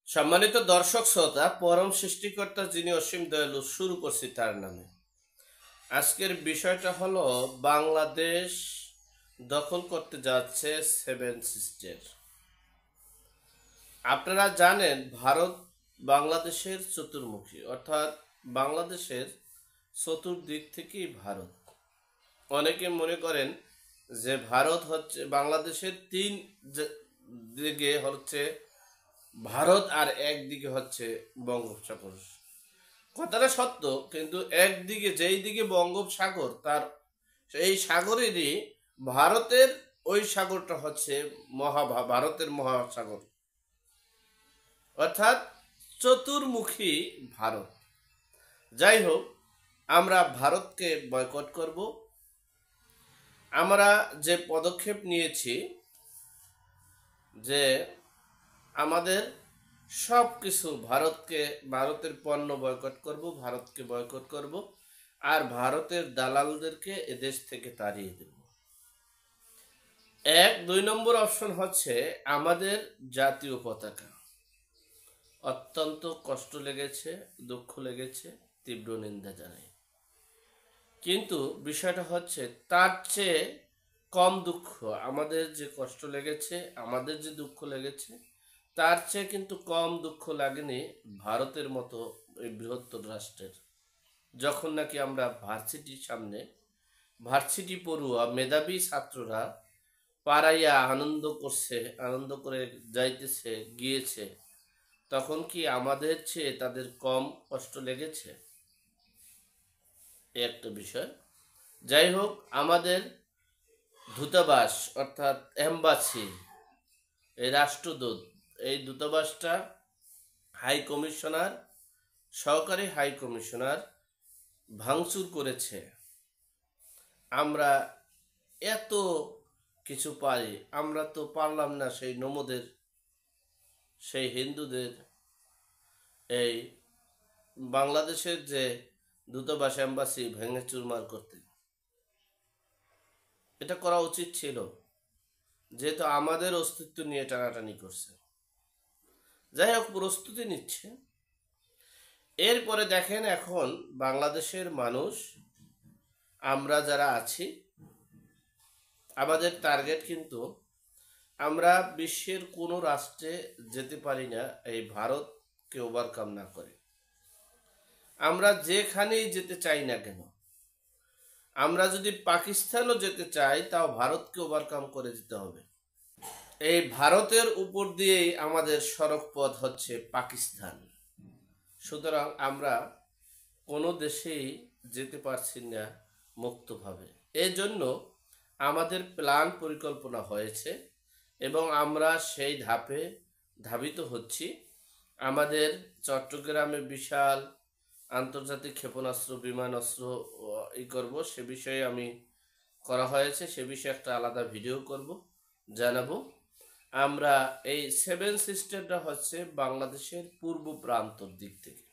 সম্মানিত দর্শক শ্রোতা, পরম সৃষ্টিকর্তা যিনি অসীম দয়ালু, শুরু করছি তার নামে। আজকের বিষয়টা হলো বাংলাদেশ দখল করতে যাচ্ছে সেভেন সিস্টার। আপনারা জানেন ভারত বাংলাদেশের চতুর্মুখী, অর্থাৎ বাংলাদেশের চতুর্দিক থেকেই ভারত। অনেকে মনে করেন যে ভারত হচ্ছে বাংলাদেশের তিন দিকে হচ্ছে ভারত, আর একদিকে হচ্ছে বঙ্গোপসাগর। কথাটা সত্য, কিন্তু একদিকে যেই দিকে বঙ্গোপসাগর, তার এই সাগরেরই ভারতের ওই সাগরটা হচ্ছে ভারতের মহাসাগর, অর্থাৎ চতুর্মুখী ভারত। যাই হোক, আমরা ভারতকে বয়কট করব। আমরা যে পদক্ষেপ নিয়েছি যে আমাদের সব কিছু ভারতের পণ্য বয়কট করব, ভারতকে বয়কট করব, আর ভারতের দালালদেরকে এদেশ থেকে তাড়িয়ে দেব। 2 নম্বর অপশন হচ্ছে আমাদের জাতীয় পতাকা। অত্যন্ত কষ্ট লেগেছে, দুঃখ লেগেছে, তীব্র নিন্দা জানাই। কিন্তু বিষয়টা হচ্ছে তার চেয়ে কম দুঃখ, আমাদের যে কষ্ট লেগেছে, আমাদের যে দুঃখ লেগেছে, তার চেয়ে কিন্তু কম দুঃখ লাগেনি ভারতের মতো এই বৃহত্তর রাষ্ট্রের। যখন নাকি আমরা ভার্সিটির সামনে ভার্সিটি পড়ুয়া মেধাবী ছাত্ররা পাড়াইয়া আনন্দ করে যাইতেছে গিয়েছে, তখন কি আমাদের চেয়ে তাদের কম কষ্ট লেগেছে? এই একটা বিষয়। যাই হোক, আমাদের দূতাবাস অর্থাৎ এম্বাসি, এই রাষ্ট্রদূত, এই দূতাবাসটা হাই কমিশনার, সহকারী হাই কমিশনার ভাঙচুর করেছে। আমরা এত কিছু পারি, আমরা তো পারলাম না সেই নমদের, সেই হিন্দুদের, এই বাংলাদেশের যে দূতাবাস এম্বাসি ভেঙে চুরমার করতে। এটা করা উচিত ছিল, যেহেতু আমাদের অস্তিত্ব নিয়ে টানাটানি করছে। যাই হোক, প্রস্তুতি নিচ্ছে। এরপরে দেখেন, এখন বাংলাদেশের মানুষ, আমরা যারা আছি, আমাদের টার্গেট কিন্তু আমরা বিশ্বের কোনো রাষ্ট্রে যেতে পারি না এই ভারতকে ওভারকাম না করে। আমরা যেখানেই যেতে চাই না কেন, আমরা যদি পাকিস্তানও যেতে চাই, তাও ভারতকে ওভারকাম করে যেতে হবে। এই ভারতের উপর দিয়েই আমাদের সড়ক পথ হচ্ছে পাকিস্তান। সুতরাং আমরা কোনো দেশেই যেতে পারছি না মুক্তভাবে। এই জন্য আমাদের প্ল্যান পরিকল্পনা হয়েছে এবং আমরা সেই ধাপে ধাবিত হচ্ছি। আমাদের চট্টগ্রামে বিশাল আন্তর্জাতিক ক্ষেপণাস্ত্র, বিমানাস্ত্র করব, সে বিষয়ে আমি করা হয়েছে, সে বিষয়ে একটা আলাদা ভিডিও করব, জানাবো। আমরা এই সেভেন সিস্টারটা হচ্ছে বাংলাদেশের পূর্ব প্রান্তর দিক থেকে,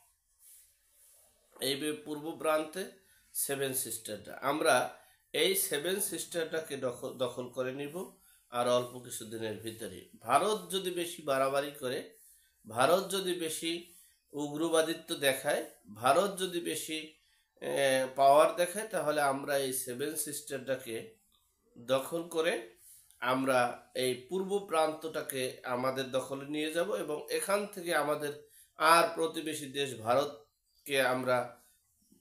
এই পূর্ব প্রান্তে সেভেন সিস্টারটা, আমরা এই সেভেন সিস্টারটাকে দখল করে নিব। আর অল্প কিছুদিনের ভিতরে ভারত যদি বেশি বাড়াবাড়ি করে, ভারত যদি বেশি উগ্রবাদিত্ব দেখায়, ভারত যদি বেশি পাওয়ার দেখায়, তাহলে আমরা এই সেভেন সিস্টারটাকে দখল করে আমরা এই পূর্ব প্রান্তটাকে আমাদের দখলে নিয়ে যাব এবং এখান থেকে আমাদের আর প্রতিবেশী দেশ ভারতকে আমরা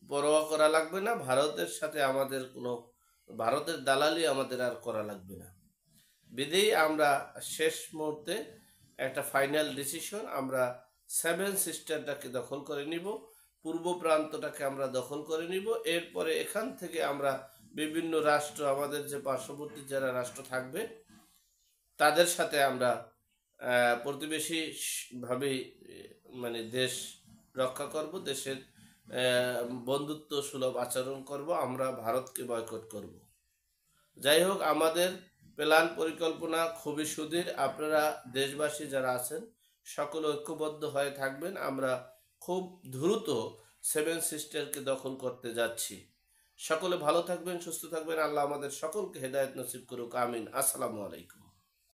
পরোয়া করা লাগবে না। ভারতের সাথে আমাদের কোনো, ভারতের দালালি আমাদের আর করা লাগবে না। বিধেই আমরা শেষ মুহূর্তে একটা ফাইনাল ডিসিশন, আমরা সেভেন সিস্টারটাকে দখল করে নিব, পূর্ব প্রান্তটাকে আমরা দখল করে নিব। এরপরে এখান থেকে আমরা বিভিন্ন রাষ্ট্র, আমাদের যে পার্শ্ববর্তী যারা রাষ্ট্র থাকবে, তাদের সাথে আমরা প্রতিবেশী ভাবেই মানে দেশ রক্ষা করব, দেশের বন্ধুত্ব সুলভ আচরণ করব, আমরা ভারতকে বয়কট করব। যাই হোক, আমাদের প্ল্যান পরিকল্পনা খুবই সুদৃঢ়। আপনারা দেশবাসী যারা আছেন সকলে ঐক্যবদ্ধ হয়ে থাকবেন। আমরা খুব দ্রুত সেভেন সিস্টারকে দখল করতে যাচ্ছি। সকলে ভালো থাকবেন, সুস্থ থাকবেন। আল্লাহ আমাদের সকলকে হেদায়েত নসিব করুক, আমিন। আসসালামু আলাইকুম।